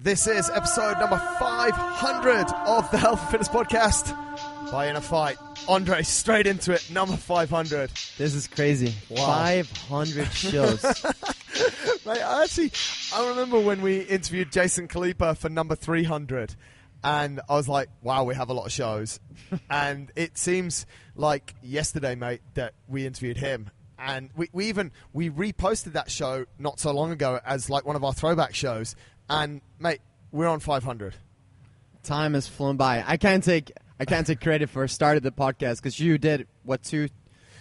This is episode number 500 of the Health and Fitness Podcast by InnerFight. Andre, straight into it, number 500. This is crazy. Wow. 500 shows. Mate, I remember when we interviewed Jason Kalipa for number 300, and I was like, wow, we have a lot of shows. And it seems like yesterday, mate, that we interviewed him. And we reposted that show not so long ago as like one of our throwback shows. And, mate, we're on 500. Time has flown by. I can't take credit for starting the podcast because you did,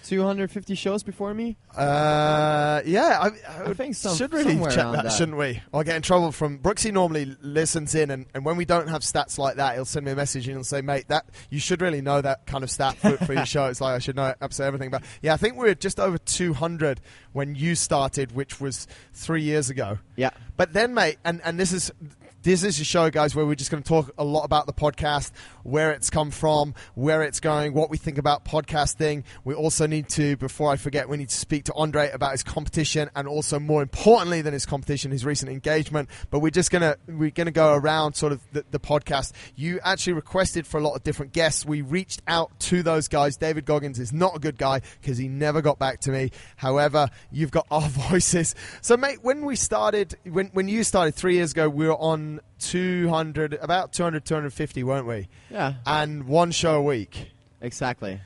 250 shows before me? Yeah, I think should really check that, shouldn't we? I'll get in trouble from Brooksy. Normally listens in, and when we don't have stats like that, he'll send me a message and he'll say, "Mate, that you should really know that kind of stat for your show." It's like I should know absolutely everything. But yeah, I think we were just over 200 when you started, which was 3 years ago. Yeah. But then, mate, and this is a show, guys, where we're just going to talk a lot about the podcast, where it's come from, where it's going, what we think about podcasting. We also need to, before I forget, we need to speak to Andre about his competition, and also more importantly than his competition, his recent engagement. But we're gonna go around sort of the podcast. You actually requested for a lot of different guests. We reached out to those guys. David Goggins is not a good guy because he never got back to me. However, you've got our voices. So, mate, when you started 3 years ago, we were on 250, weren't we? Yeah. And one show a week. Exactly.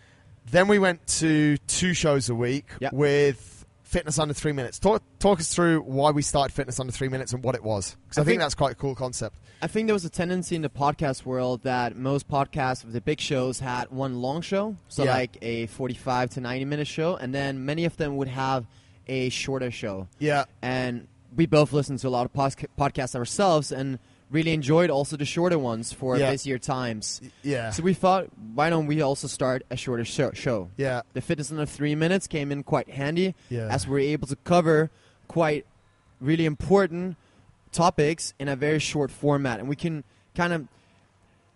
Then we went to 2 shows a week with Fitness Under 3 Minutes. Talk us through why we started Fitness Under 3 Minutes and what it was. Because I think that's quite a cool concept. I think there was a tendency in the podcast world that most podcasts of the big shows had one long show, so like a 45 to 90-minute show, and then many of them would have a shorter show. Yeah. And we both listened to a lot of podcasts ourselves and really enjoyed also the shorter ones for busier times. Yeah. So we thought, why don't we also start a shorter show? Yeah. The Fitness Under 3 Minutes came in quite handy as we were able to cover quite really important topics in a very short format. And we can kind of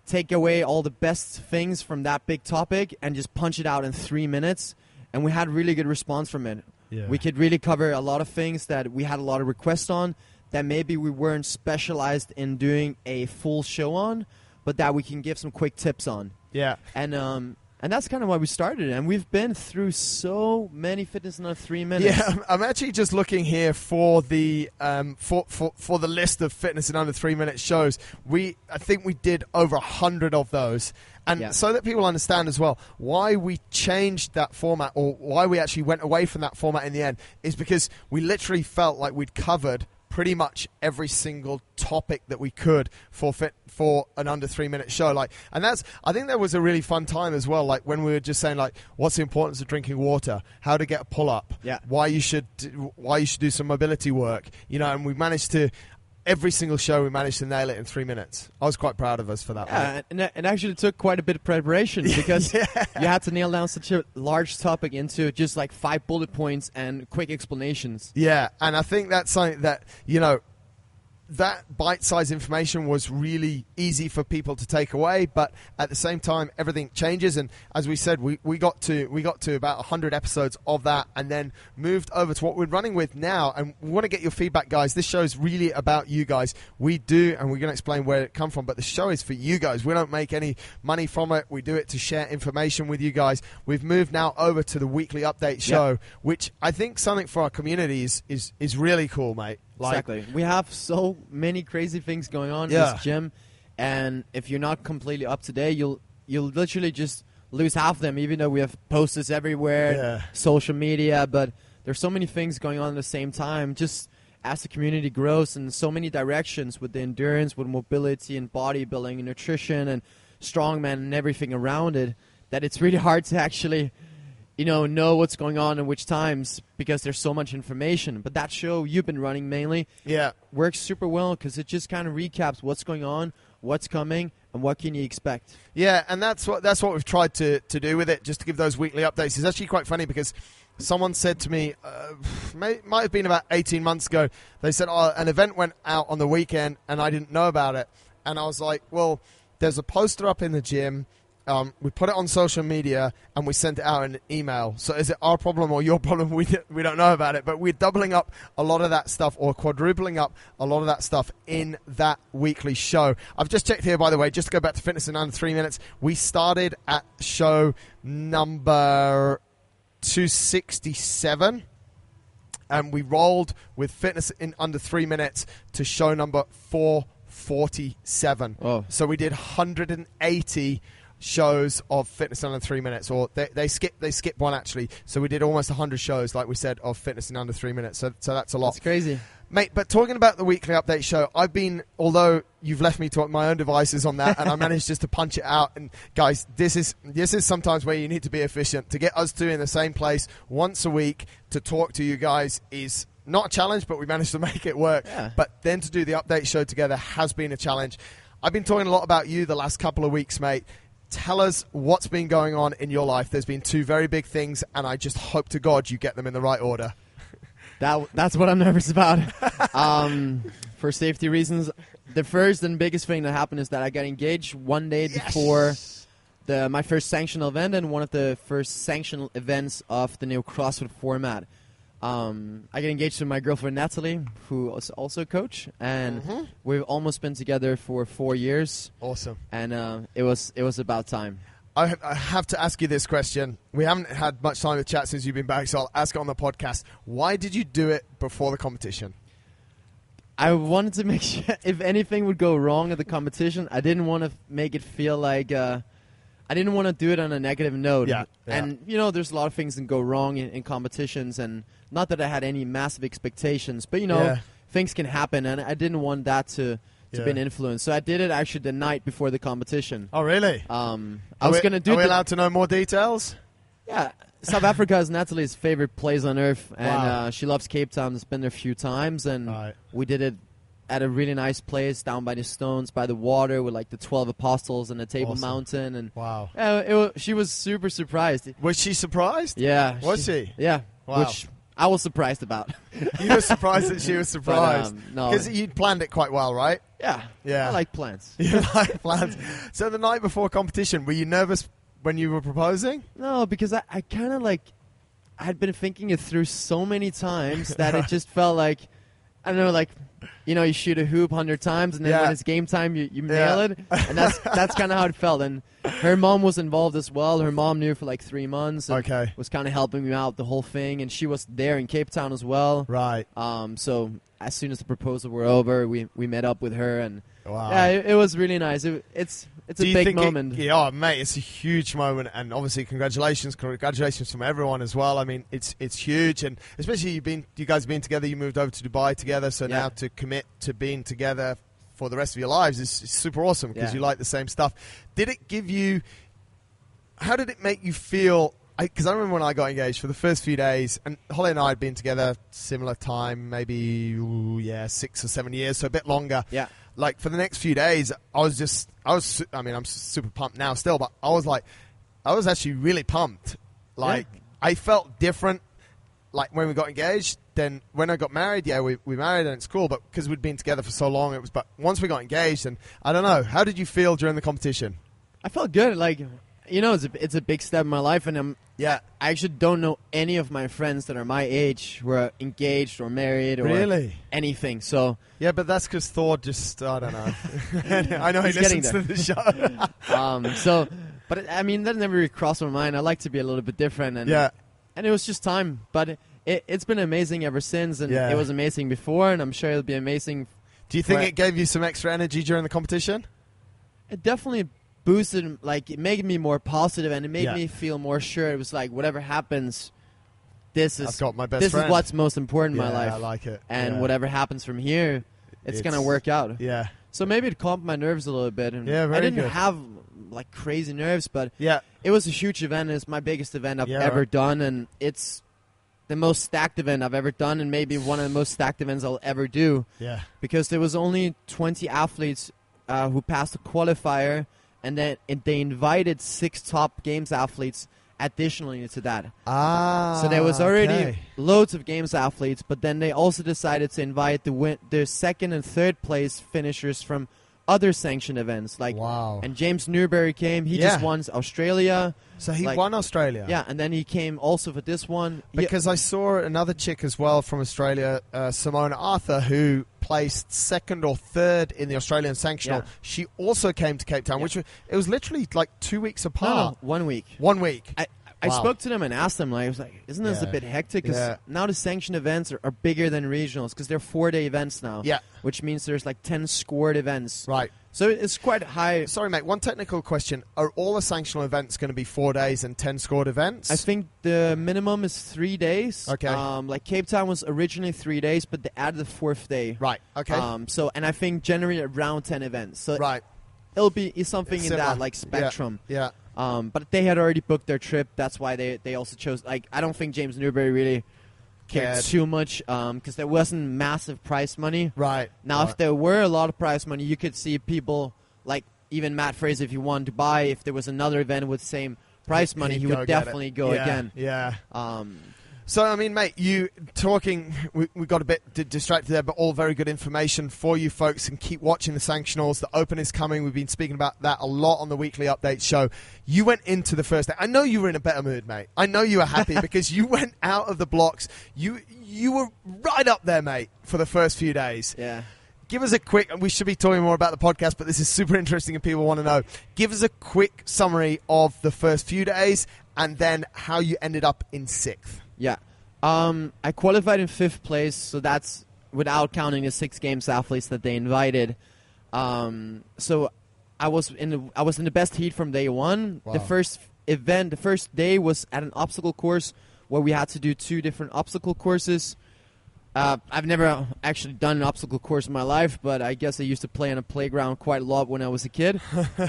take away all the best things from that big topic and just punch it out in 3 minutes. And we had really good response from it. Yeah. We could really cover a lot of things that we had a lot of requests on that maybe we weren't specialized in doing a full show on, but that we can give some quick tips on. Yeah. And that's kind of why we started. And we've been through so many Fitness Under 3 Minutes. Yeah, I'm actually just looking here for the for the list of Fitness in Under 3 Minute shows. I think we did over 100 of those. And so that people understand as well why we changed that format, or why we actually went away from that format in the end, is because we literally felt like we'd covered pretty much every single topic that we could for an under 3 minute show. I think that was a really fun time as well. Like when we were just saying like, what's the importance of drinking water, how to get a pull up, why you should do some mobility work, and we managed to. Every single show, we managed to nail it in 3 minutes. I was quite proud of us for that. Yeah, and it actually took quite a bit of preparation because you had to nail down such a large topic into just like 5 bullet points and quick explanations. Yeah, and I think that's something that, that bite-sized information was really easy for people to take away, but at the same time, everything changes. And as we said, we got to about 100 episodes of that, and then moved over to what we're running with now. And we want to get your feedback, guys. This show is really about you guys. We do, and we're going to explain where it come from, but the show is for you guys. We don't make any money from it. We do it to share information with you guys. We've moved now over to the weekly update show, which I think something for our community is really cool, mate. Exactly. We have so many crazy things going on in this gym, and if you're not completely up to date, you'll literally just lose half of them, even though we have posters everywhere, social media, but there's so many things going on at the same time, just as the community grows in so many directions with the endurance, with mobility and bodybuilding and nutrition and strongman and everything around it, that it's really hard to actually know what's going on in which times because there's so much information. But that show you've been running mainly works super well because it just kind of recaps what's going on, what's coming, and what can you expect. Yeah, and that's what we've tried to do with it, just to give those weekly updates. It's actually quite funny because someone said to me, might have been about 18 months ago, they said, an event went out on the weekend and I didn't know about it. And I was like, well, there's a poster up in the gym we put it on social media and we sent it out in an email. So is it our problem or your problem? We don't know about it, but we're doubling up a lot of that stuff or quadrupling up a lot of that stuff in that weekly show. I've just checked here, by the way, just to go back to Fitness in Under 3 Minutes. We started at show number 267 and we rolled with Fitness in Under 3 Minutes to show number 447. Oh. So we did 180 shows of Fitness in Under 3 Minutes, or they skipped one actually. So we did almost 100 shows, like we said, of Fitness in Under 3 Minutes. So that's a lot. That's crazy. Mate, but talking about the weekly update show, although you've left me to my own devices on that, and I managed just to punch it out. And guys, this is sometimes where you need to be efficient. To get us two in the same place once a week to talk to you guys is not a challenge, but we managed to make it work. Yeah. But then to do the update show together has been a challenge. I've been talking a lot about you the last couple of weeks, mate. Tell us what's been going on in your life. There's been two very big things, and I just hope to God you get them in the right order. That's what I'm nervous about. For safety reasons, the first and biggest thing that happened is that I got engaged one day before my first sanctional event and one of the first sanctional events of the new CrossFit format. I got engaged to my girlfriend Natalie, who is also a coach, and we've almost been together for 4 years. Awesome. And it was about time. I have to ask you this question. We haven't had much time to chat since you've been back, so I'll ask it on the podcast. Why did you do it before the competition? I wanted to make sure if anything would go wrong at the competition, I didn't want to make it feel like I didn't want to do it on a negative note. Yeah. And, there's a lot of things that go wrong in competitions, and not that I had any massive expectations, but, things can happen, and I didn't want that to be an influence. So I did it actually the night before the competition. Oh, really? I was going to do Are we allowed to know more details? Yeah. South Africa is Natalie's favorite place on earth, and Wow. she loves Cape Town. It's been there a few times, and we did it at a really nice place down by the stones, by the water, with like the 12 apostles and the Table Mountain. And wow. She was super surprised. Was she surprised? Yeah. Was she? Yeah. Wow. Which I was surprised about. You were surprised that she was surprised? No. Because you'd planned it quite well, right? Yeah. Yeah. I like plans. You like plans. So the night before competition, were you nervous when you were proposing? No, because I kind of I had been thinking it through so many times that it just felt like, I don't know, you shoot a hoop 100 times, and then when it's game time, you nail it. And that's kind of how it felt. And her mom was involved as well. Her mom knew for 3 months. And was kind of helping me out the whole thing. And she was there in Cape Town as well. Right. So as soon as the proposal were over, we met up with her. And wow. Yeah, it was really nice. It's a big moment. Mate, it's a huge moment, and obviously congratulations from everyone as well. I mean, it's huge, and especially you guys have been together. You moved over to Dubai together, so now to commit to being together for the rest of your lives is super awesome because you like the same stuff. How did it make you feel? Because I remember when I got engaged for the first few days, and Holly and I had been together similar time, maybe 6 or 7 years, so a bit longer. Yeah. For the next few days, I'm super pumped now still, but I was actually really pumped. I felt different, when we got engaged, then when I got married, we married and it's cool, but because we'd been together for so long, but once we got engaged, and I don't know, how did you feel during the competition? I felt good, it's a big step in my life, and I actually don't know any of my friends that are my age who are engaged or married or anything. So but that's because Thor just, I don't know. I know he listens to the show. But I mean, that never really crossed my mind. I like to be a little bit different, and it was just time. But it's been amazing ever since, and it was amazing before, and I'm sure it'll be amazing. Do you think it gave you some extra energy during the competition? It definitely boosted, it made me more positive, and it made me feel more sure. It was whatever happens, this is what's most important in my life. I like it. And whatever happens from here, it's gonna work out. Yeah. So maybe it calmed my nerves a little bit. And I didn't have crazy nerves, but it was a huge event. It's my biggest event I've ever done, and it's the most stacked event I've ever done, and maybe one of the most stacked events I'll ever do. Yeah. Because there was only 20 athletes who passed the qualifier. And then they invited 6 top games athletes additionally to that. So there was already loads of games athletes, but then they also decided to invite the second and third place finishers from other sanctioned events. Like, wow. And James Newberry came. He just won Australia. So he won Australia. Yeah, and then he came also for this one. Because I saw another chick as well from Australia, Simona Arthur, who placed second or third in the Australian Sanctional. Yeah. She also came to Cape Town, which it was literally like 2 weeks apart. No, 1 week. 1 week. I spoke to them and asked them, I was like, isn't this a bit hectic? Because now the sanctioned events are bigger than regionals because they're 4-day events now. Yeah. Which means there's like 10 scored events. Right. So it's quite high. Sorry, mate. One technical question. Are all the sanctional events going to be 4 days and 10 scored events? I think the minimum is 3 days. Okay. Like Cape Town was originally 3 days, but they added the 4th day. Right. Okay. And I think generally around 10 events. So right. It'll be something in that like spectrum. Yeah. But they had already booked their trip. That's why they also chose. Like, I don't think James Newberry really cared too much because there wasn't massive prize money. Right. Now, if there were a lot of prize money, you could see people like even Matt Fraser, if he wanted to buy, if there was another event with the same prize money, he would definitely go again. Yeah. So, I mean, mate, you talking, we got a bit distracted there, but all very good information for you folks, and keep watching the sanctionals. The Open is coming. We've been speaking about that a lot on the Weekly Update show. You went into the first day. I know you were in a better mood, mate. I know you were happy because you went out of the blocks. You were right up there, mate, for the first few days. Yeah. Give us a quick, we should be talking more about the podcast, but this is super interesting and people want to know. Give us a quick summary of the first few days and then how you ended up in 6th. Yeah. I qualified in 5th place, so that's without counting the 6 games athletes that they invited. So I was in the best heat from day one. Wow. The first day was at an obstacle course where we had to do 2 different obstacle courses. I've never actually done an obstacle course in my life, but I guess I used to play on a playground quite a lot when I was a kid.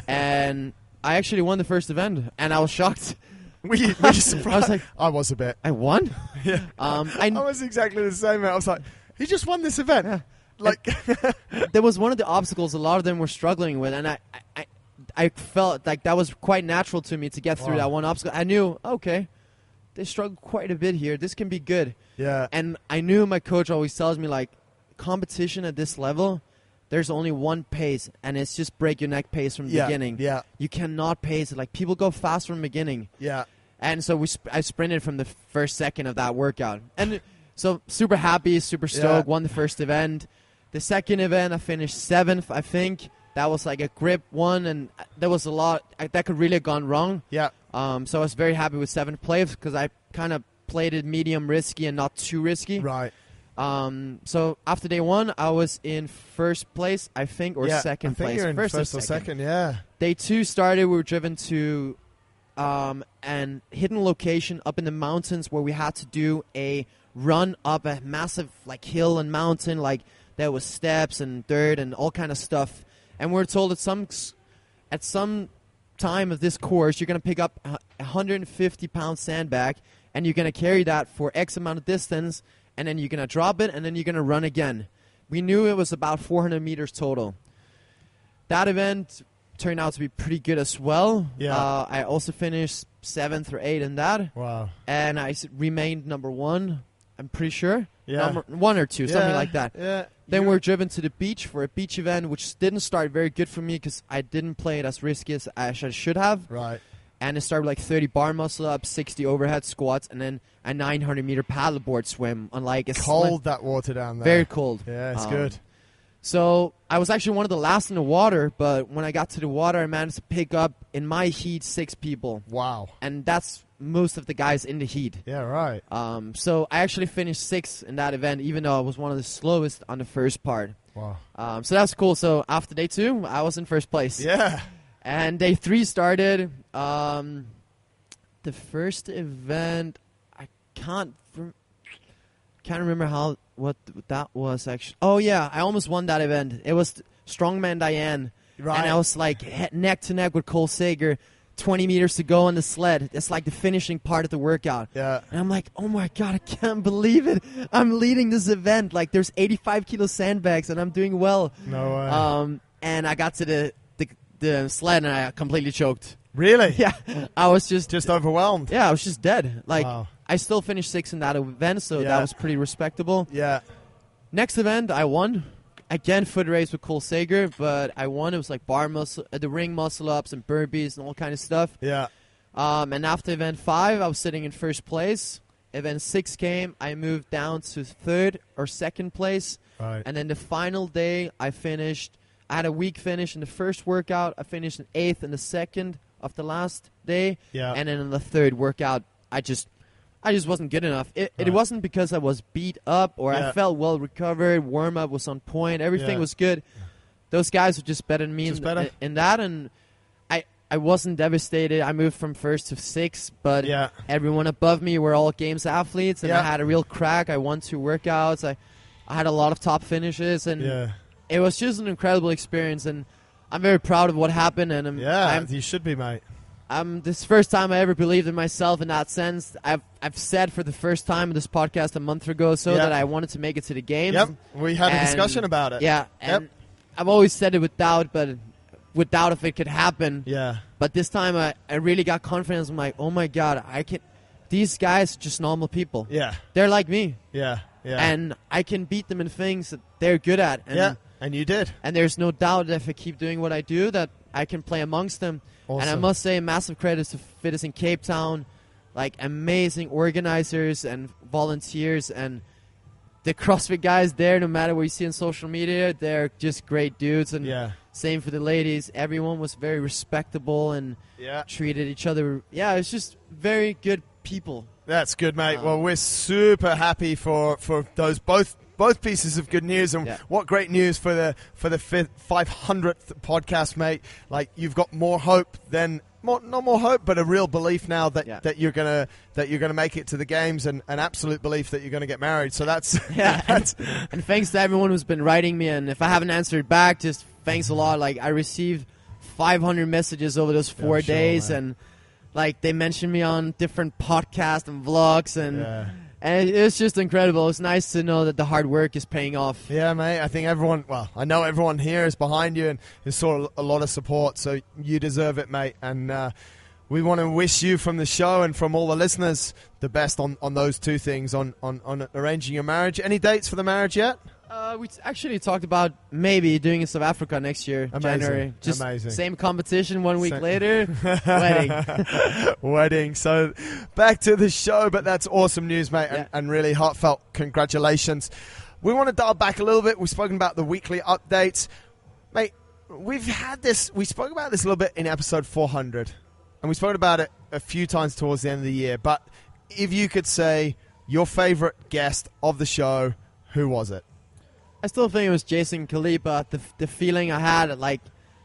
And I actually won the first event, and I was shocked. Were you surprised? I was like, I was a bit. I won? Yeah. I was exactly the same, mate. I was like, he just won this event. Yeah. Like, there was one of the obstacles a lot of them were struggling with, and I felt like that was quite natural to me to get through that one obstacle. I knew, okay, they struggle quite a bit here. This can be good. Yeah. And I knew my coach always tells me, like, competition at this level, there's only one pace, and it's just break your neck pace from the beginning. Yeah. You cannot pace it. Like, people go fast from the beginning. Yeah. And so I sprinted from the first second of that workout. And so super happy, super stoked, won the first event. The second event, I finished 7th, I think. That was like a grip one, and there was a lot that could really have gone wrong. Yeah. So I was very happy with 7th place because I kind of played it medium risky and not too risky. Right. So after day 1, I was in 1st place, I think, or 2nd place. I think you're in first or second, yeah. Day 2 started, we were driven to an hidden location up in the mountains where we had to do a run up a massive like hill and mountain. Like there was steps and dirt and all kind of stuff. And we're told at some time of this course, you're going to pick up a 150-pound sandbag, and you're going to carry that for X amount of distance, and then you're going to drop it, and then you're going to run again. We knew it was about 400 meters total. That event turned out to be pretty good as well. Yeah. I also finished 7th or 8th in that. Wow. And I remained number 1, I'm pretty sure. Yeah. Number 1 or 2, something like that. Yeah. Then we're driven to the beach for a beach event, which didn't start very good for me because I didn't play it as risky as I should have. Right. And it started like 30 bar muscle ups, 60 overhead squats, and then a 900-meter paddleboard swim on like a cold that water down there. Very cold. Yeah, it's good. So I was actually one of the last in the water, but when I got to the water, I managed to pick up, in my heat, 6 people. Wow. And that's most of the guys in the heat. Yeah, right. So I actually finished 6th in that event, even though I was one of the slowest on the first part. Wow. So that's cool. So after day 2, I was in 1st place. Yeah. And day 3 started. The first event, I can't remember what that was actually. Oh yeah, I almost won that event. It was Strongman Diane, right? And I was like neck to neck with Cole Sager. 20 meters to go on the sled. It's like the finishing part of the workout. Yeah. And I'm like, oh my God, I can't believe it. I'm leading this event. Like there's 85 kilo sandbags and I'm doing well. No way. And I got to the sled and I completely choked. Really? Yeah. I was just overwhelmed. Yeah, I was just dead. Like wow. I still finished 6th in that event, so that was pretty respectable. Yeah. Next event, I won. again, foot race with Cole Sager, but I won. It was like bar muscle, the ring muscle ups and burpees and all kind of stuff. Yeah. And after event 5, I was sitting in first place. Event 6 came. I moved down to third or second place. Right. And then the final day, I had a weak finish in the first workout. I finished in 8th in the second of the last day. Yeah. And then in the third workout, I just wasn't good enough. It wasn't because I was beat up or I felt well recovered. Warm-up was on point. Everything was good. Those guys were just better than me in that. And I wasn't devastated. I moved from 1st to 6th, but everyone above me were all games athletes, and I had a real crack. I won 2 workouts. I had a lot of top finishes, and it was just an incredible experience, and I'm very proud of what happened. And you should be, mate. This is the first time I ever believed in myself in that sense. I've said for the first time in this podcast a month ago that I wanted to make it to the games. Yep, we had a discussion about it. Yeah, and I've always said it with doubt, but with doubt if it could happen. Yeah. But this time I really got confidence. I'm like, oh my God, these guys are just normal people. Yeah. They're like me. Yeah. Yeah. And I can beat them in things that they're good at. And and you did. And there's no doubt that if I keep doing what I do, that I can play amongst them. Awesome. And I must say, massive credits to Fitness in Cape Town, like amazing organizers and volunteers, and the CrossFit guys there, no matter what you see on social media, they're just great dudes. And same for the ladies. Everyone was very respectable and treated each other. Yeah, it's just very good people. That's good, mate. Well, we're super happy for those both pieces of good news, and what great news for the 500th podcast, mate. Like, you've got more hope than not more hope, but a real belief now that you're gonna make it to the games, and an absolute belief that you're gonna get married. So that's and thanks to everyone who's been writing me, and if I haven't answered back, just thanks a lot. Like, I received 500 messages over those 4 days, and like they mentioned me on different podcasts and vlogs, and it's just incredible. It's nice to know that the hard work is paying off. Yeah, mate. I think I know everyone here is behind you and is sort of a lot of support, so you deserve it, mate. And we want to wish you from the show and from all the listeners the best on those 2 things, on arranging your marriage. Any dates for the marriage yet? We actually talked about maybe doing in South Africa next year, January. Just same competition 1 week later, wedding. Wedding. So back to the show, but that's awesome news, mate, and really heartfelt congratulations. We want to dial back a little bit. We've spoken about the weekly updates. Mate, we spoke about this a little bit in episode 400, and we spoke about it a few times towards the end of the year, but if you could say your favorite guest of the show, who was it? I still think it was Jason Kalipa. The feeling I had,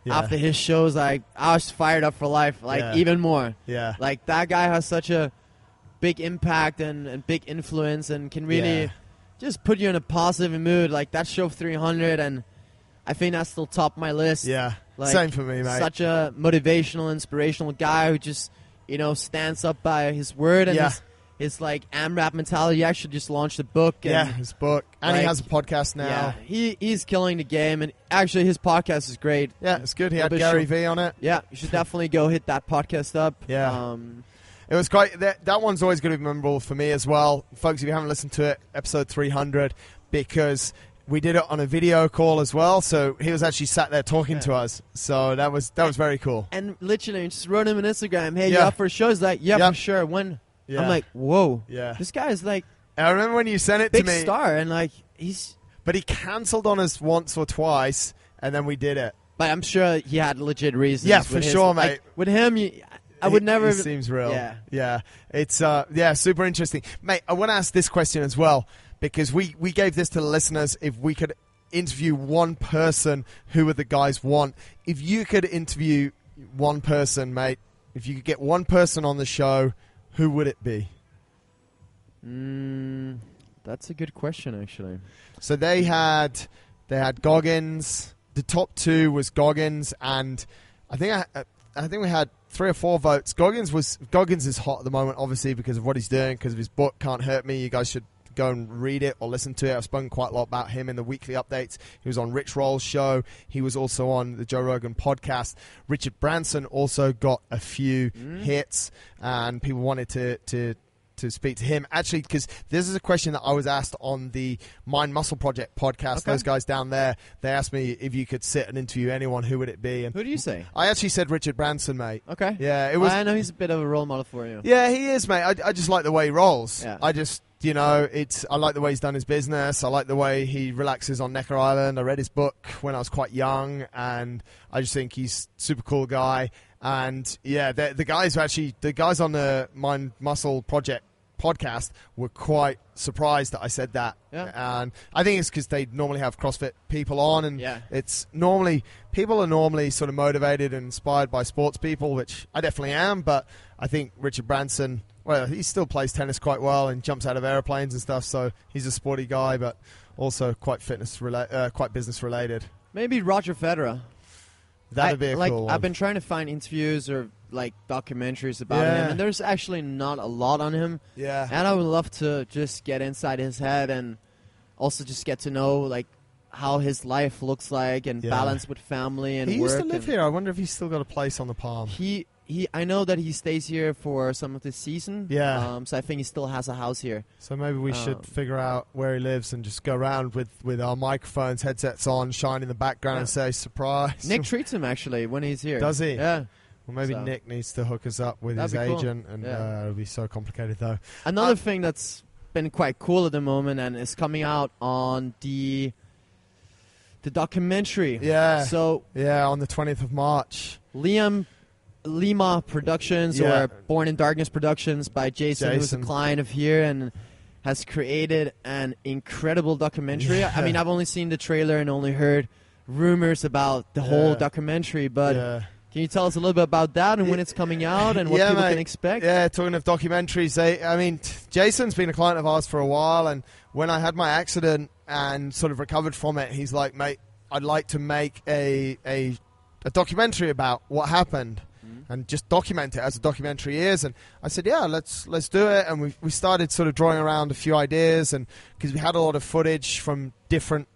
after his shows, I was fired up for life, even more. Yeah. Like, that guy has such a big impact and big influence, and can really just put you in a positive mood. Like, that show 300, and I think that's still top of my list. Yeah, like, same for me, mate. Such a motivational, inspirational guy who just, stands up by his word and his like AMRAP mentality. He actually just launched a book. And, his book. And he has a podcast now. Yeah, he's killing the game. And actually, his podcast is great. Yeah, it's good. He had Gary V on it. Yeah, you should definitely go hit that podcast up. Yeah. It was great. That one's always going to be memorable for me as well. Folks, if you haven't listened to it, episode 300, because we did it on a video call as well. So he was actually sat there talking to us. So that was very cool. And literally, just wrote him on Instagram, hey, you up for a show? He's like, for sure. When? I'm like, whoa. Yeah. This guy is like... I remember when you sent it to me. Big star, and like, he's... But he cancelled on us once or twice, and then we did it. But I'm sure he had legit reasons. Yeah, for sure, mate. Like, with him, I would never... He seems real. Yeah. It's, super interesting. Mate, I want to ask this question as well, because we gave this to the listeners. If we could interview one person, who would the guys want? If you could interview one person, mate, if you could get one person on the show, who would it be? That's a good question, actually. So they had Goggins. The top 2 was Goggins, and I think we had 3 or 4 votes. Goggins is hot at the moment, obviously, because of what he's doing, because of his book, Can't Hurt Me. You guys should go and read it or listen to it. I've spoken quite a lot about him in the weekly updates. He was on Rich Roll's show. He was also on the Joe Rogan podcast. Richard Branson also got a few hits, and people wanted to speak to him. Actually, because this is a question that I was asked on the Mind Muscle Project podcast. Okay. Those guys down there, they asked me if you could sit and interview anyone, who would it be? And who do you say? I actually said Richard Branson, mate. Okay. Yeah, it was. I know he's a bit of a role model for you. Yeah, he is, mate. I just like the way he rolls. Yeah. I just, I like the way he's done his business. I like the way he relaxes on Necker Island. I read his book when I was quite young, and I just think he's a super cool guy. And yeah, the guys on the Mind Muscle Project podcast were quite surprised that I said that. Yeah. And I think it's because they normally have CrossFit people on, and people are normally sort of motivated and inspired by sports people, which I definitely am. But I think Richard Branson, well, he still plays tennis quite well and jumps out of airplanes and stuff, so he's a sporty guy, but also quite quite business related. Maybe Roger Federer. That'd be a cool one. I've been trying to find interviews or documentaries about him, and there's actually not a lot on him. Yeah. And I would love to just get inside his head and also just get to know how his life looks like and balance with family and work. He used to live here. I wonder if he's still got a place on the Palm. I know that he stays here for some of the season. Yeah. So I think he still has a house here. So maybe we should figure out where he lives and just go around with our microphones, headsets on, shine in the background and say, surprise. Nick treats him, actually, when he's here. Does he? Yeah. Well, maybe Nick needs to hook us up with his agent, and it'll be so complicated, though. Another thing that's been quite cool at the moment and is coming out on the documentary. Yeah. So on the 20th of March. Lima Productions or Born in Darkness Productions by Jason, who's a client of here and has created an incredible documentary. Yeah. I mean, I've only seen the trailer and only heard rumors about the whole documentary, but can you tell us a little bit about that and when it's coming out and what people can expect? Yeah, talking of documentaries, Jason's been a client of ours for a while, and when I had my accident and sort of recovered from it, he's like, mate, I'd like to make a documentary about what happened. And just document it as a documentary is. And I said, yeah, let's do it. And we started sort of drawing around a few ideas, and because we had a lot of footage from different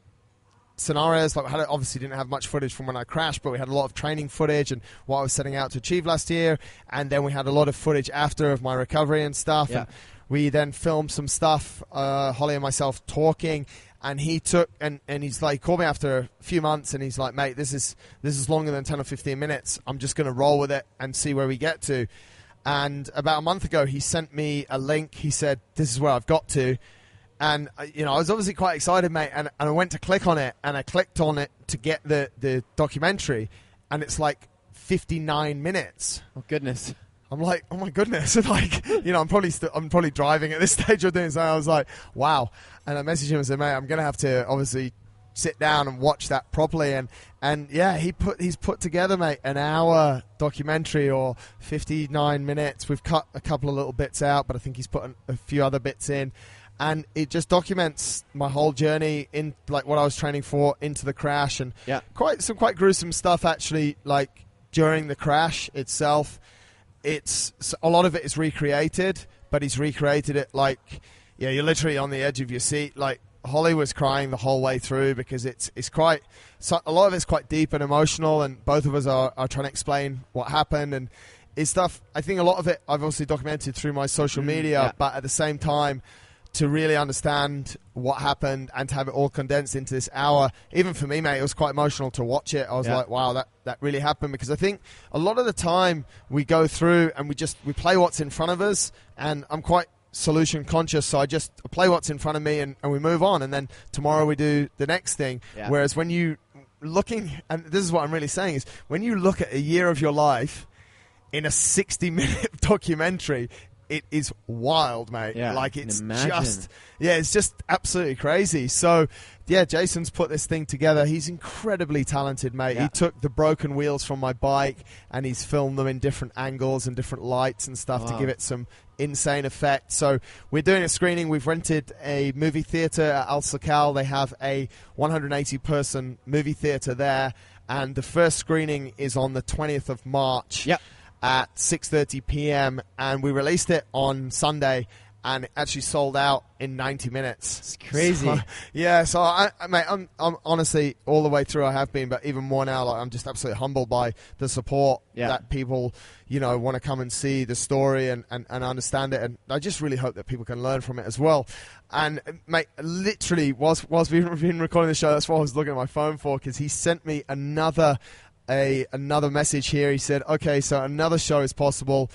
scenarios. Like, obviously didn't have much footage from when I crashed, but we had a lot of training footage and what I was setting out to achieve last year. And then we had a lot of footage after of my recovery and stuff. Yeah. And we then filmed some stuff, Holly and myself talking. And he took and he's like, called me after a few months, and he's like, mate, this is longer than 10 or 15 minutes. I'm just going to roll with it and see where we get to. And about a month ago, he sent me a link. He said, this is where I've got to. And, I was obviously quite excited, mate. And I went to click on it, and I clicked on it to get the documentary. And it's like 59 minutes. Oh, goodness. I'm like, oh my goodness! I'm probably driving at this stage of doing so. I was like, wow! And I messaged him and said, mate, I'm gonna have to obviously sit down and watch that properly. And yeah, he's put together, mate, an hour documentary or 59 minutes. We've cut a couple of little bits out, but I think he's put a few other bits in. And it just documents my whole journey in what I was training for into the crash, and some quite gruesome stuff actually. Like during the crash itself. A lot of it is recreated, but he's recreated it you're literally on the edge of your seat. Like, Holly was crying the whole way through because it's quite, so a lot of it's quite deep and emotional, and both of us are trying to explain what happened, and it's stuff. I think a lot of it I've obviously documented through my social media, but at the same time, to really understand what happened and to have it all condensed into this hour, even for me, mate, it was quite emotional to watch it. I was like, wow, that really happened, because I think a lot of the time we go through and we play what's in front of us, and I'm quite solution conscious, so I just play what's in front of me and we move on, and then tomorrow we do the next thing. Whereas when you and this is what I'm really saying, is when you look at a year of your life in a 60-minute documentary, it is wild, mate. Yeah, it's just absolutely crazy. So, Jason's put this thing together. He's incredibly talented, mate. Yeah. He took the broken wheels from my bike and he's filmed them in different angles and different lights and stuff to give it some insane effect. So we're doing a screening. We've rented a movie theater at Al Sakal. They have a 180-person movie theater there, and the first screening is on the 20th of March. Yep. At 6:30 p.m. and we released it on Sunday, and it actually sold out in 90 minutes. It's crazy. So I'm honestly, all the way through I have been, but even more now, like I'm just absolutely humbled by the support that people, want to come and see the story and understand it. And I just really hope that people can learn from it as well. And mate, literally, whilst we've been recording the show, that's what I was looking at my phone for, because he sent me another message here. He said, okay, so another show is possible.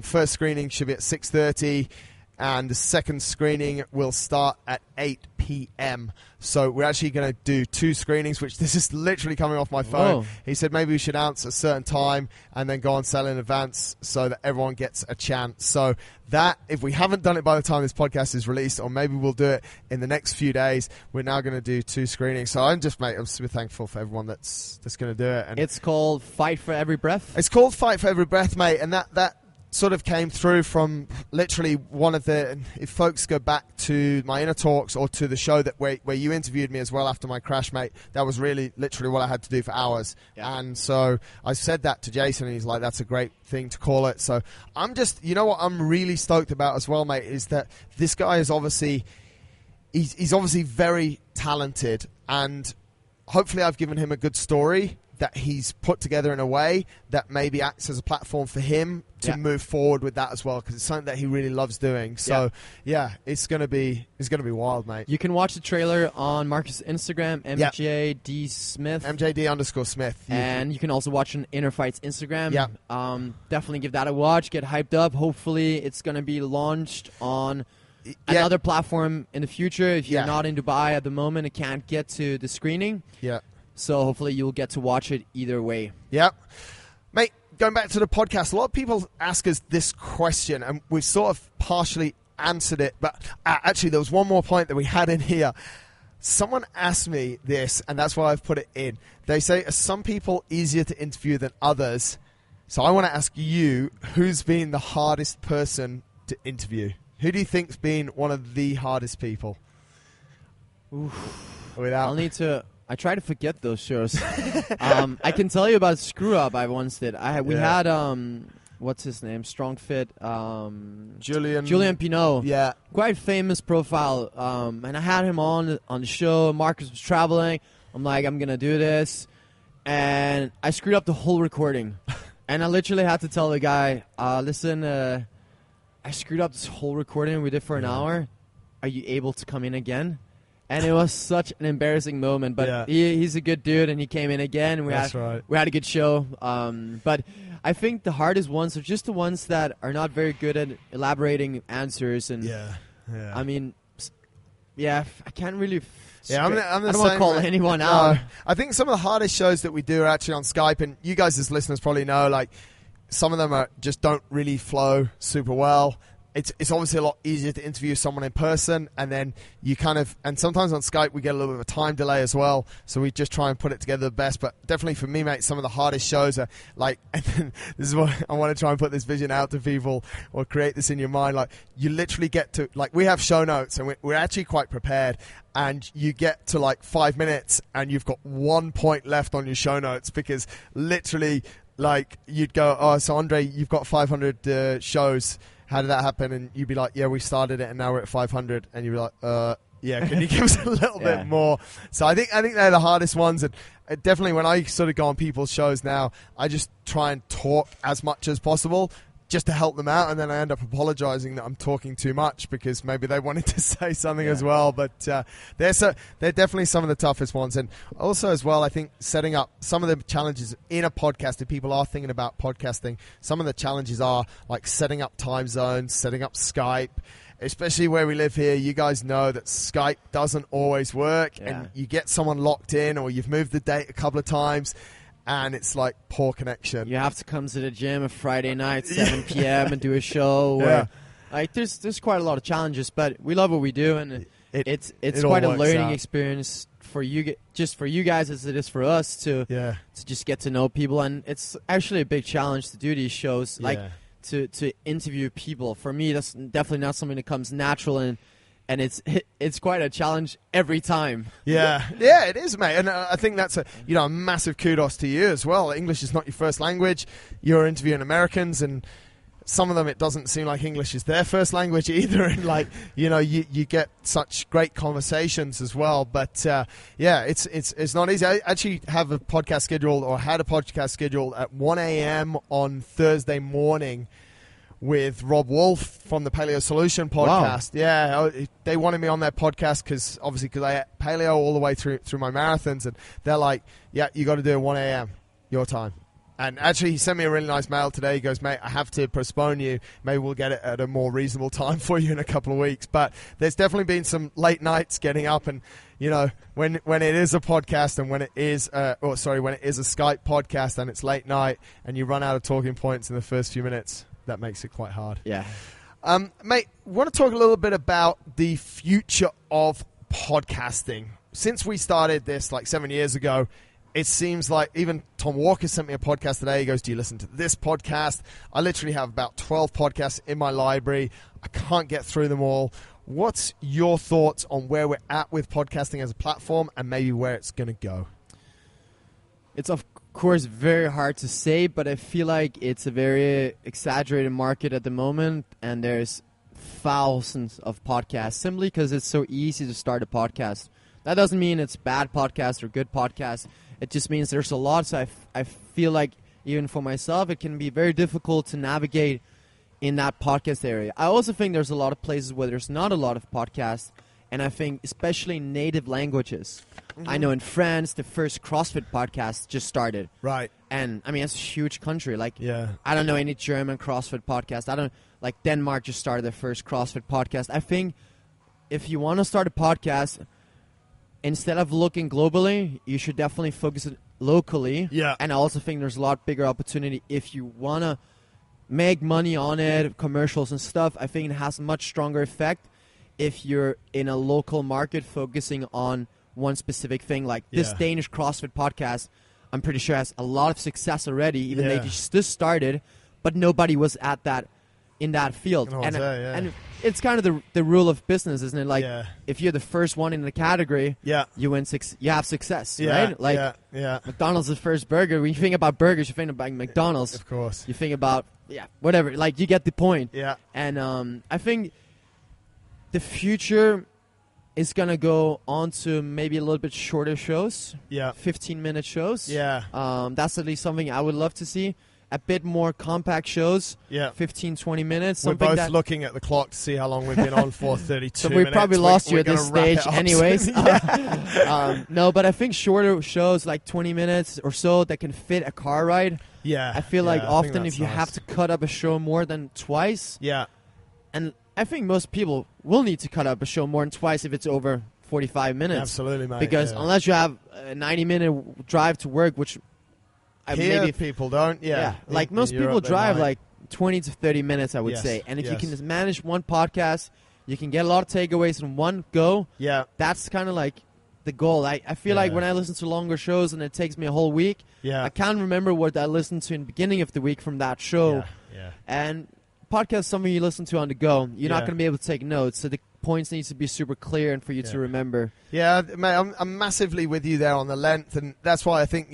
First screening should be at 6:30. And the second screening will start at 8 p.m. So we're actually going to do 2 screenings, which this is literally coming off my phone. Whoa. He said maybe we should announce a certain time and then go on sale in advance so that everyone gets a chance. So that, if we haven't done it by the time this podcast is released, or maybe we'll do it in the next few days, we're now going to do 2 screenings. So I'm super thankful for everyone that's going to do it. And it's called Fight for Every Breath? It's called Fight for Every Breath, mate. And that sort of came through from literally one of the, if folks go back to my Inner Talks or to the show that where you interviewed me as well after my crash, mate, that was really literally what I had to do for hours. Yeah. And so I said that to Jason, and he's like, that's a great thing to call it. So I'm just, what I'm really stoked about as well, mate, is that this guy is obviously, he's obviously very talented, and hopefully I've given him a good story that he's put together in a way that maybe acts as a platform for him to move forward with that as well, because it's something that he really loves doing. So it's gonna be wild, mate. You can watch the trailer on Marcus' Instagram, MJD Smith, MJD_Smith, and you can also watch on InnerFight's Instagram. Definitely give that a watch. Get hyped up. Hopefully, it's gonna be launched on another platform in the future. If you're not in Dubai at the moment and can't get to the screening, so hopefully you'll get to watch it either way. Yep. Mate, going back to the podcast, a lot of people ask us this question, and we've sort of partially answered it, but actually there was one more point that we had in here. Someone asked me this, and that's why I've put it in. They say, are some people easier to interview than others? So I want to ask you, who's been the hardest person to interview? Who do you think's been one of the hardest people? I try to forget those shows. I can tell you about a screw up I once did. We had what's his name? Strong Fit. Julian Pinot. Yeah. Quite famous profile. And I had him on the show. Marcus was traveling. I'm like, I'm gonna do this, and I screwed up the whole recording. And I literally had to tell the guy, listen, I screwed up this whole recording we did for an hour. Are you able to come in again? And it was such an embarrassing moment, but he's a good dude, and he came in again, and we had a good show. But I think the hardest ones are just the ones that are not very good at elaborating answers. And I mean, I can't really. I'm the I don't want to call anyone out. I think some of the hardest shows that we do are actually on Skype, and you guys as listeners probably know, like, some of them just don't really flow super well. It's obviously a lot easier to interview someone in person, and then and sometimes on Skype we get a little bit of a time delay as well, so we just try and put it together the best. But definitely for me, mate, some of the hardest shows are like, and this is what I want to try and put this vision out to people, or create this in your mind. Like, you literally get to, like, we have show notes, and we're actually quite prepared, and you get to like 5 minutes and you've got 1 point left on your show notes, because literally, like, you'd go, oh, so Andre, you've got 500 shows. How did that happen? And you'd be like, yeah, we started it and now we're at 500. And you'd be like, yeah, can you give us a little bit more? So I think they're the hardest ones. And definitely when I sort of go on people's shows now, I just try and talk as much as possible just to help them out. And then I end up apologizing that I'm talking too much, because maybe they wanted to say something as well. But they're definitely some of the toughest ones. And also as well, I think setting up some of the challenges in a podcast, if people are thinking about podcasting, some of the challenges are like setting up time zones, setting up Skype. Especially where we live here, you guys know that Skype doesn't always work, and you get someone locked in, or you've moved the date a couple of times, and it's like poor connection. You have to come to the gym a Friday night, 7 p.m. and do a show. Where, like, there's quite a lot of challenges, but we love what we do, and it's quite a learning experience for you, just for you guys as it is for us to just get to know people. And it's actually a big challenge to do these shows, like to interview people. For me, that's definitely not something that comes natural, and it's quite a challenge every time. Yeah, it is, mate. And I think that's a massive kudos to you as well. English is not your first language. You're interviewing Americans, and some of them, it doesn't seem like English is their first language either. And like, you get such great conversations as well. But it's not easy. I actually have a podcast scheduled, or had a podcast scheduled at 1 a.m. on Thursday morning with Rob Wolf from the Paleo Solution podcast. Wow. Yeah, they wanted me on their podcast because I paleo all the way through my marathons, and they're like, yeah, you got to do it 1 a.m. your time. And actually, he sent me a really nice mail today. He goes, mate, I have to postpone you. Maybe we'll get it at a more reasonable time for you in a couple of weeks. But there's definitely been some late nights getting up, and when it is a podcast and when it is a Skype podcast and it's late night and you run out of talking points in the first few minutes, that makes it quite hard. Yeah. Mate, I want to talk a little bit about the future of podcasting. Since we started this like 7 years ago, it seems like even Tom Walker sent me a podcast today. He goes, do you listen to this podcast? I literally have about 12 podcasts in my library. I can't get through them all. What's your thoughts on where we're at with podcasting as a platform and maybe where it's going to go? It's of course very hard to say, but I feel like it's a very exaggerated market at the moment, and there's thousands of podcasts simply because it's so easy to start a podcast. That doesn't mean it's bad podcasts or good podcasts. It just means there's a lot. So I feel like even for myself, it can be very difficult to navigate in that podcast area. I also think there's a lot of places where there's not a lot of podcasts, and I think especially native languages. Mm-hmm. I know in France, the first CrossFit podcast just started. Right. And, I mean, it's a huge country. Like, yeah. I don't know any German CrossFit podcast. Like, Denmark just started their first CrossFit podcast. I think if you want to start a podcast, instead of looking globally, you should definitely focus it locally. Yeah. And I also think there's a lot bigger opportunity if you want to make money on it, commercials and stuff. I think it has a much stronger effect if you're in a local market focusing on one specific thing. Like this Danish CrossFit podcast, I'm pretty sure has a lot of success already, even they just started, but nobody was at that in that field. And it's kind of the rule of business, isn't it? Like if you're the first one in the category, you have success, right? Like McDonald's is the first burger. When you think about burgers, you think about McDonald's. Of course. You think about whatever. Like you get the point. Yeah. And I think the future is going to go on to maybe a little bit shorter shows. Yeah. 15-minute shows. Yeah. That's at least something I would love to see. A bit more compact shows. Yeah. 15, 20 minutes. We're both looking at the clock to see how long we've been on for. 32 so minutes. We probably lost you at this stage anyways. No, but I think shorter shows, like 20 minutes or so, that can fit a car ride. Yeah. I feel like often if you have to cut up a show more than twice. Yeah. And I think most people will need to cut up a show more than twice if it's over 45 minutes. Absolutely, mate. Because unless you have a 90-minute drive to work, which maybe people don't. Yeah. Like most people drive like 20 to 30 minutes, I would say. And if you can just manage one podcast, you can get a lot of takeaways in one go. Yeah. That's kind of like the goal. I feel like when I listen to longer shows and it takes me a whole week, I can't remember what I listened to in the beginning of the week from that show. Yeah. And podcast is something you listen to on the go. You're not going to be able to take notes, so the points need to be super clear and for you to remember. Yeah, mate, I'm massively with you there on the length, and that's why I think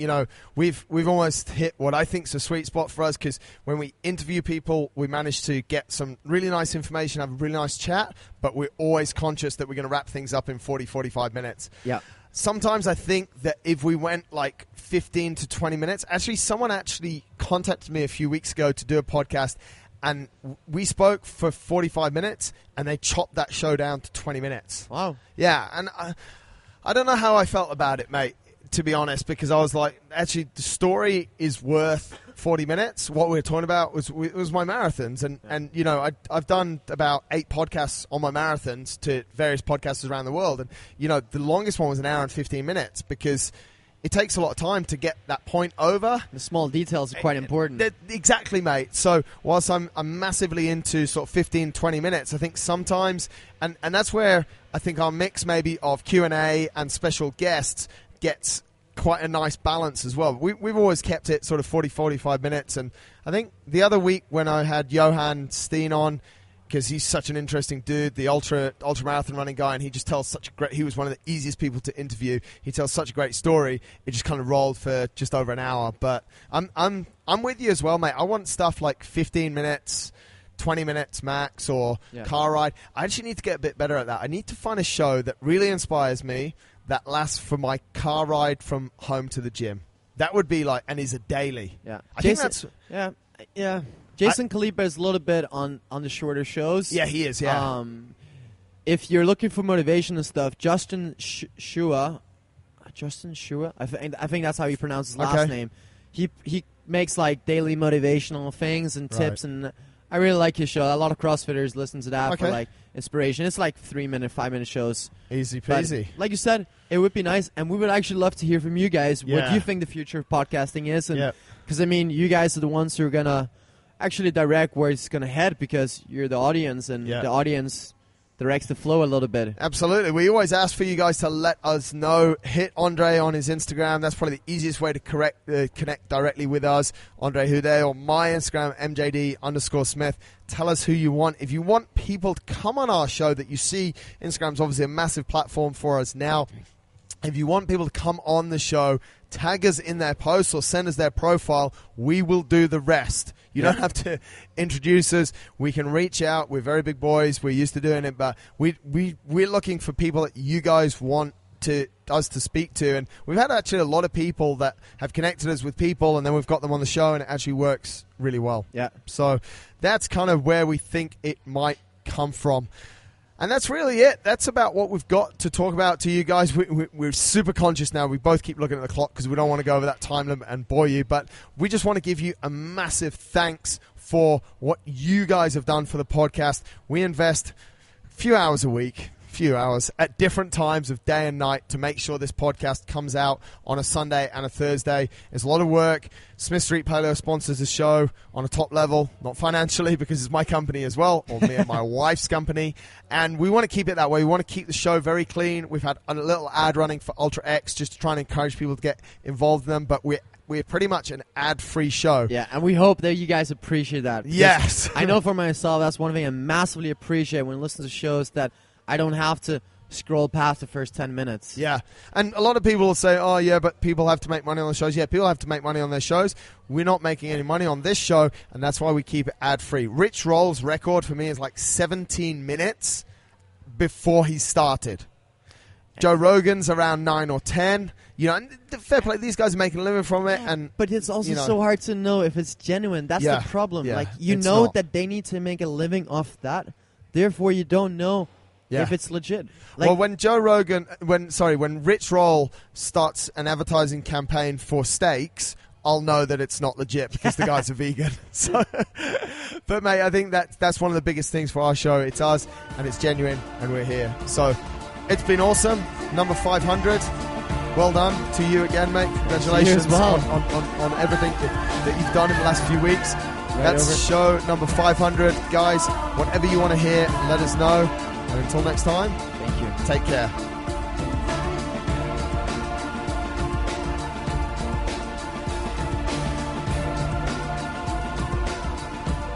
we've almost hit what I think is a sweet spot for us, because when we interview people, we manage to get some really nice information, have a really nice chat, but we're always conscious that we're going to wrap things up in 40-45 minutes. Yeah. Sometimes I think that if we went like 15 to 20 minutes, someone contacted me a few weeks ago to do a podcast, and we spoke for 45 minutes, and they chopped that show down to 20 minutes. Wow. Yeah, and I don't know how I felt about it, mate, to be honest, because I was like, actually, the story is worth 40 minutes. What we were talking about was my marathons, and I've done about 8 podcasts on my marathons to various podcasters around the world, and the longest one was an hour and 15 minutes because it takes a lot of time to get that point over. The small details are quite important. Exactly, mate. So whilst I'm massively into sort of 15, 20 minutes, I think sometimes, and that's where I think our mix maybe of Q&A and special guests gets quite a nice balance as well. We've always kept it sort of 40, 45 minutes. And I think the other week when I had Johan Steen on, because he's such an interesting dude, the ultra marathon running guy, and he just tells he was one of the easiest people to interview. He tells such a great story. It just kind of rolled for just over an hour. But I'm with you as well, mate. I want stuff like 15 minutes, 20 minutes max, or car ride. I actually need to get a bit better at that. I need to find a show that really inspires me that lasts for my car ride from home to the gym. That would be like, and is a daily. Yeah, I think that's Jason Khalipa is a little bit on the shorter shows. Yeah, he is. Yeah. If you're looking for motivation and stuff, Justin Shua, I think that's how you pronounce his last name. He makes like daily motivational things and tips, and I really like his show. A lot of CrossFitters listen to that for like inspiration. It's like 3-minute, 5-minute shows. Easy peasy. But, like you said, it would be nice, and we would actually love to hear from you guys what you think the future of podcasting is. And because I mean, you guys are the ones who are gonna actually direct where it's gonna head, because you're the audience, and the audience directs the flow a little bit. Absolutely. We always ask for you guys to let us know. Hit Andre on his Instagram. That's probably the easiest way to connect directly with us. Andre Houdet, or my Instagram, MJD_Smith. Tell us who you want. If you want people to come on our show that you see, Instagram's obviously a massive platform for us now. If you want people to come on the show, tag us in their posts or send us their profile. We will do the rest. You don't have to introduce us. We can reach out. We're very big boys. We're used to doing it, but we're looking for people that you guys want us to speak to. And we've had actually a lot of people that have connected us with people, and then we've got them on the show, and it actually works really well. Yeah. So that's kind of where we think it might come from. And that's really it. That's about what we've got to talk about to you guys. We're super conscious now. We both keep looking at the clock because we don't want to go over that time limit and bore you. But we just want to give you a massive thanks for what you guys have done for the podcast. We invest a few hours a week, at different times of day and night to make sure this podcast comes out on a Sunday and a Thursday. It's a lot of work. Smith Street Paleo sponsors the show on a top level, not financially because it's my company as well, or me and my wife's company, and we want to keep it that way. We want to keep the show very clean. We've had a little ad running for Ultra X just to try and encourage people to get involved in them, but we're pretty much an ad-free show. Yeah, and we hope that you guys appreciate that. Yes. I know for myself, that's one thing I massively appreciate when listening to shows, that I don't have to scroll past the first 10 minutes. Yeah. And a lot of people will say, oh, yeah, but people have to make money on the shows. Yeah, people have to make money on their shows. We're not making any money on this show, and that's why we keep it ad-free. Rich Roll's record for me is like 17 minutes before he started. Joe Rogan's around 9 or 10. You know, and fair play, these guys are making a living from it. But it's also so hard to know if it's genuine. That's the problem. Yeah, like, you know that they need to make a living off that. Therefore, you don't know if it's legit. Like, well, when Rich Roll starts an advertising campaign for steaks, I'll know that it's not legit because the guy's a vegan. So, but mate, I think that's one of the biggest things for our show. It's us, and it's genuine, and we're here. So it's been awesome. Number 500. Well done to you again, mate. Congratulations on everything that you've done in the last few weeks. That's show number 500. Guys, whatever you want to hear, let us know. And until next time, thank you. Take care.